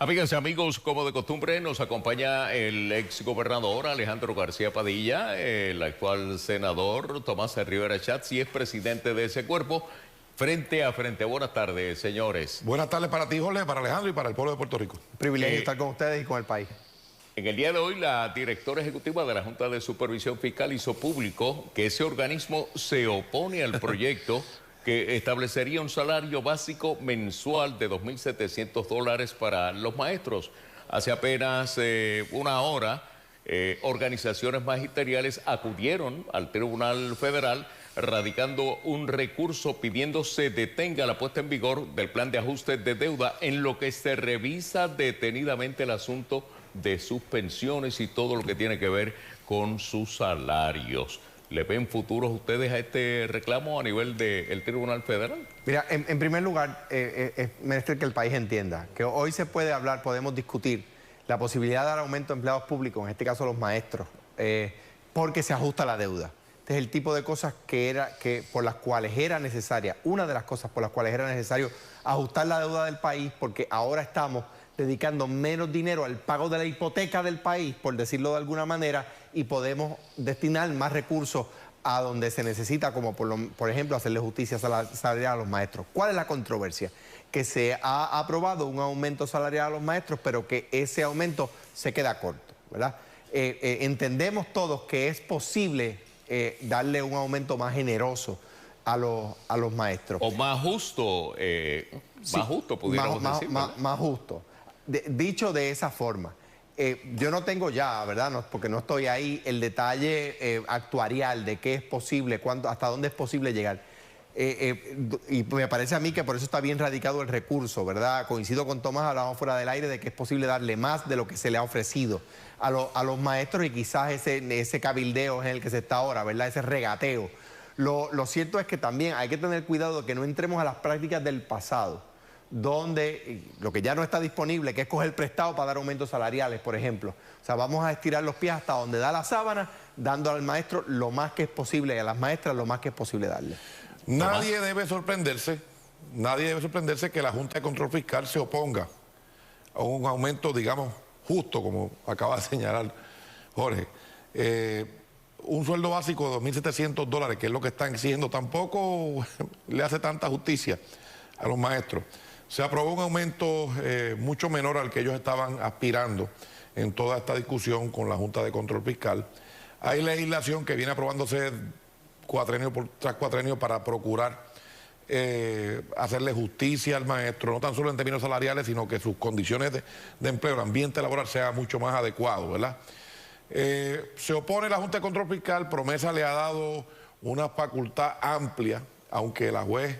Amigas y amigos, como de costumbre, nos acompaña el ex gobernador Alejandro García Padilla, el actual senador Tomás Rivera Schatz, y es presidente de ese cuerpo. Frente a frente. Buenas tardes, señores. Buenas tardes para ti, Jorge, para Alejandro y para el pueblo de Puerto Rico. Privilegio estar con ustedes y con el país. En el día de hoy, la directora ejecutiva de la Junta de Supervisión Fiscal hizo público que ese organismo se opone al proyecto que establecería un salario básico mensual de $2.700 para los maestros. Hace apenas una hora, organizaciones magisteriales acudieron al Tribunal Federal radicando un recurso pidiendo se detenga la puesta en vigor del plan de ajuste de deuda en lo que se revisa detenidamente el asunto de sus pensiones y todo lo que tiene que ver con sus salarios. ¿Le ven futuros ustedes a este reclamo a nivel del Tribunal Federal? Mira, en primer lugar, es menester que el país entienda que hoy se puede hablar, podemos discutir la posibilidad de dar aumento a empleados públicos, en este caso los maestros, porque se ajusta la deuda. Este es el tipo de cosas por las cuales era necesaria, una de las cosas por las cuales era necesario ajustar la deuda del país, porque ahora estamos dedicando menos dinero al pago de la hipoteca del país, por decirlo de alguna manera, y podemos destinar más recursos a donde se necesita, como por ejemplo hacerle justicia salarial a los maestros. ¿Cuál es la controversia? Que se ha aprobado un aumento salarial a los maestros, pero que ese aumento se queda corto, ¿verdad? Entendemos todos que es posible darle un aumento más generoso a los maestros. O más justo, más justo pudiéramos decir. Más justo. Dicho de esa forma, yo no tengo ya, ¿verdad? Porque no estoy ahí, el detalle actuarial de qué es posible, hasta dónde es posible llegar. Y me parece a mí que por eso está bien radicado el recurso, ¿verdad? Coincido con Tomás, hablábamos fuera del aire de que es posible darle más de lo que se le ha ofrecido a los maestros y quizás ese cabildeo es en el que se está ahora, ¿verdad? Ese regateo. Lo cierto es que también hay que tener cuidado de que no entremos a las prácticas del pasado, donde lo que ya no está disponible, que es coger prestado para dar aumentos salariales, por ejemplo. O sea, vamos a estirar los pies hasta donde da la sábana, dando al maestro lo más que es posible y a las maestras lo más que es posible darle. Nadie debe sorprenderse que la Junta de Control Fiscal se oponga a un aumento, digamos, justo, como acaba de señalar Jorge. Un sueldo básico de $2.700, que es lo que están exigiendo, tampoco le hace tanta justicia a los maestros. Se aprobó un aumento mucho menor al que ellos estaban aspirando en toda esta discusión con la Junta de Control Fiscal. Hay legislación que viene aprobándose cuatrenio tras cuatrenio para procurar hacerle justicia al maestro, no tan solo en términos salariales, sino que sus condiciones de empleo, el ambiente laboral sea mucho más adecuado, ¿verdad? Se opone la Junta de Control Fiscal, Promesa le ha dado una facultad amplia, aunque la juez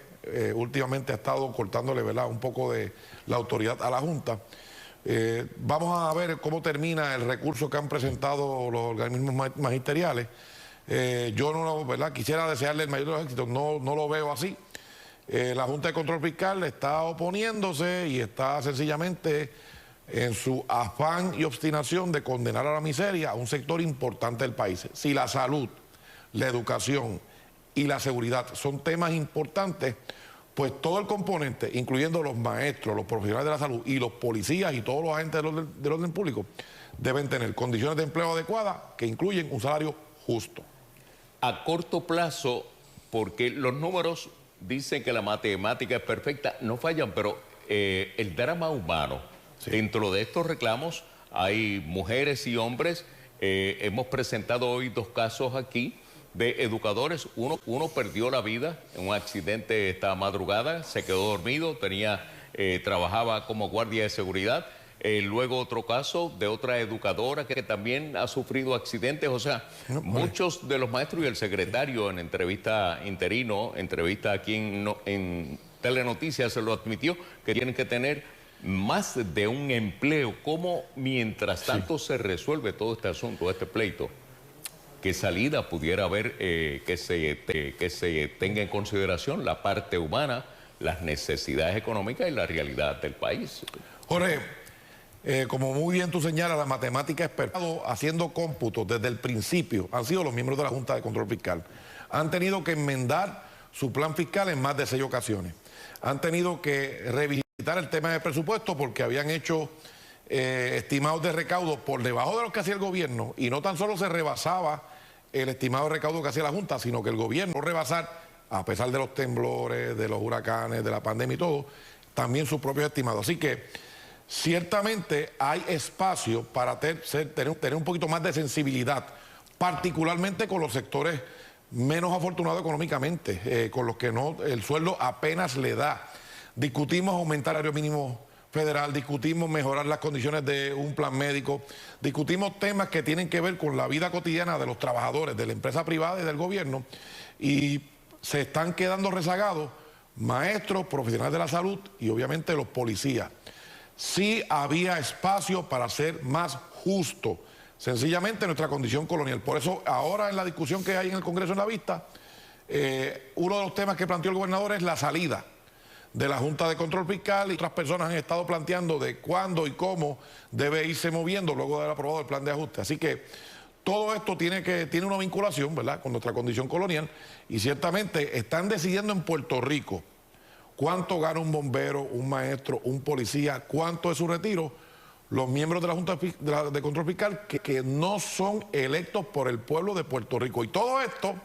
últimamente ha estado cortándole, ¿verdad?, un poco de la autoridad a la Junta. Vamos a ver cómo termina el recurso que han presentado los organismos magisteriales. Yo no, ¿verdad?, quisiera desearle el mayor de los éxitos, no lo veo así. La Junta de Control Fiscal está oponiéndose y está sencillamente en su afán y obstinación de condenar a la miseria a un sector importante del país. Si la salud, la educación y la seguridad son temas importantes, pues todo el componente, incluyendo los maestros, los profesionales de la salud y los policías y todos los agentes del orden público, deben tener condiciones de empleo adecuadas que incluyen un salario justo. A corto plazo, porque los números dicen que la matemática es perfecta, no fallan, pero el drama humano, sí. Dentro de estos reclamos hay mujeres y hombres. Hemos presentado hoy 2 casos aquí de educadores. Uno perdió la vida en un accidente esta madrugada, se quedó dormido, trabajaba como guardia de seguridad. Luego otro caso de otra educadora que también ha sufrido accidentes. O sea, muchos de los maestros y el secretario en entrevista aquí en Telenoticias se lo admitió, que tienen que tener más de un empleo. ¿Cómo mientras tanto se resuelve todo este asunto, este pleito? ¿Qué salida pudiera haber que se tenga en consideración la parte humana, las necesidades económicas y la realidad del país? Jorge, como muy bien tú señalas, la matemática es perfecta. Haciendo cómputos desde el principio han sido los miembros de la Junta de Control Fiscal. Han tenido que enmendar su plan fiscal en más de 6 ocasiones. Han tenido que revisitar evitar el tema de presupuesto porque habían hecho estimados de recaudo por debajo de los que hacía el gobierno y no tan solo se rebasaba el estimado de recaudo que hacía la Junta, sino que el gobierno no rebasar, a pesar de los temblores, de los huracanes, de la pandemia y todo, también sus propios estimados. Así que ciertamente hay espacio para tener un poquito más de sensibilidad, particularmente con los sectores menos afortunados económicamente, con los que no el sueldo apenas le da. Discutimos aumentar el salario mínimo federal, discutimos mejorar las condiciones de un plan médico, discutimos temas que tienen que ver con la vida cotidiana de los trabajadores, de la empresa privada y del gobierno, y se están quedando rezagados maestros, profesionales de la salud y obviamente los policías. Sí había espacio para ser más justo, sencillamente nuestra condición colonial. Por eso ahora en la discusión que hay en el Congreso en la vista, uno de los temas que planteó el gobernador es la salida de la Junta de Control Fiscal, y otras personas han estado planteando de cuándo y cómo debe irse moviendo luego de haber aprobado el plan de ajuste. Así que todo esto tiene una vinculación, ¿verdad?, con nuestra condición colonial, y ciertamente están decidiendo en Puerto Rico cuánto gana un bombero, un maestro, un policía, cuánto es su retiro, los miembros de la Junta de Control Fiscal que no son electos por el pueblo de Puerto Rico. Y todo esto,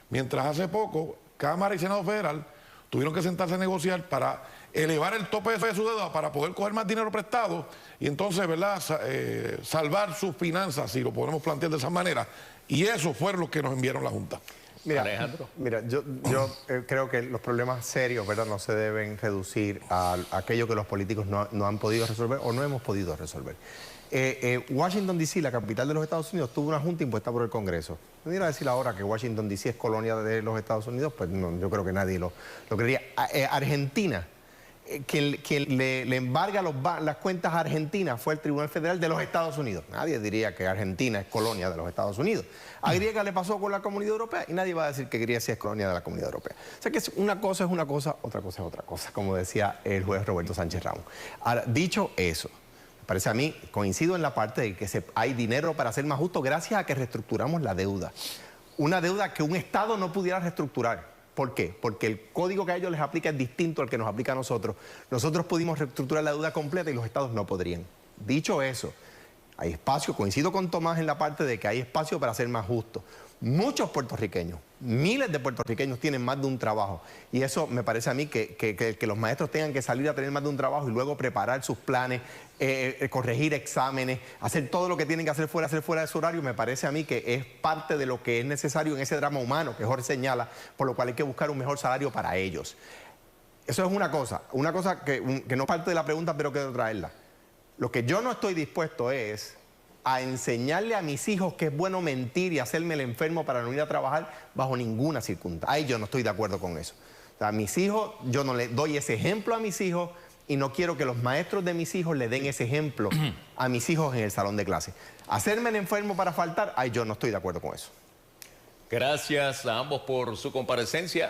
mientras hace poco Cámara y Senado Federal tuvieron que sentarse a negociar para elevar el tope de su deuda para poder coger más dinero prestado y entonces, ¿verdad?, salvar sus finanzas, si lo podemos plantear de esa manera. Y eso fue lo que nos enviaron la Junta. Mira, Alejandro. Mira, yo creo que los problemas serios, ¿verdad?, no se deben reducir a aquello que los políticos no han podido resolver o no hemos podido resolver. Washington, D.C., la capital de los Estados Unidos, tuvo una junta impuesta por el Congreso. No ir a decir ahora que Washington, D.C. es colonia de los Estados Unidos, pues no, yo creo que nadie lo creería. Argentina, quien le embarga las cuentas a Argentina fue el Tribunal Federal de los Estados Unidos. Nadie diría que Argentina es colonia de los Estados Unidos. A Griega le pasó con la Comunidad Europea y nadie va a decir que Griega sí es colonia de la Comunidad Europea. O sea que una cosa es una cosa, otra cosa es otra cosa, como decía el juez Roberto Sánchez Ramos. Ahora, dicho eso, parece a mí, coincido en la parte de que hay dinero para ser más justo gracias a que reestructuramos la deuda. Una deuda que un Estado no pudiera reestructurar. ¿Por qué? Porque el código que a ellos les aplica es distinto al que nos aplica a nosotros. Nosotros pudimos reestructurar la deuda completa y los Estados no podrían. Dicho eso, hay espacio, coincido con Tomás en la parte de que hay espacio para ser más justo. Muchos puertorriqueños, miles de puertorriqueños tienen más de un trabajo y eso me parece a mí que los maestros tengan que salir a tener más de un trabajo y luego preparar sus planes, corregir exámenes, hacer todo lo que tienen que hacer fuera de su horario, me parece a mí que es parte de lo que es necesario en ese drama humano que Jorge señala, por lo cual hay que buscar un mejor salario para ellos. Eso es una cosa que no es parte de la pregunta, pero quiero traerla. Lo que yo no estoy dispuesto es a enseñarle a mis hijos que es bueno mentir y hacerme el enfermo para no ir a trabajar bajo ninguna circunstancia. Ahí yo no estoy de acuerdo con eso. O sea, a mis hijos, yo no le doy ese ejemplo a mis hijos y no quiero que los maestros de mis hijos le den ese ejemplo a mis hijos en el salón de clase. Hacerme el enfermo para faltar, ahí yo no estoy de acuerdo con eso. Gracias a ambos por su comparecencia.